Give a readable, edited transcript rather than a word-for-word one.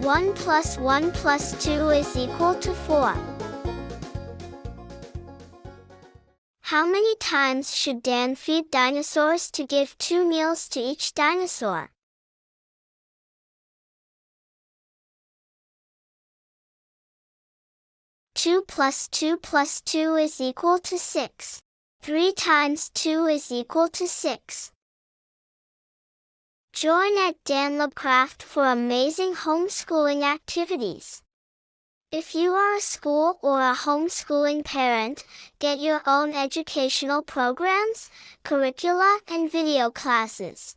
1 plus 1 plus 2 is equal to 4. How many times should Dan feed dinosaurs to give 2 meals to each dinosaur? Two plus 2 plus 2 is equal to 6. 3 times 2 is equal to 6. Join at Dan Lovecraft for amazing homeschooling activities. If you are a school or a homeschooling parent, get your own educational programs, curricula, and video classes.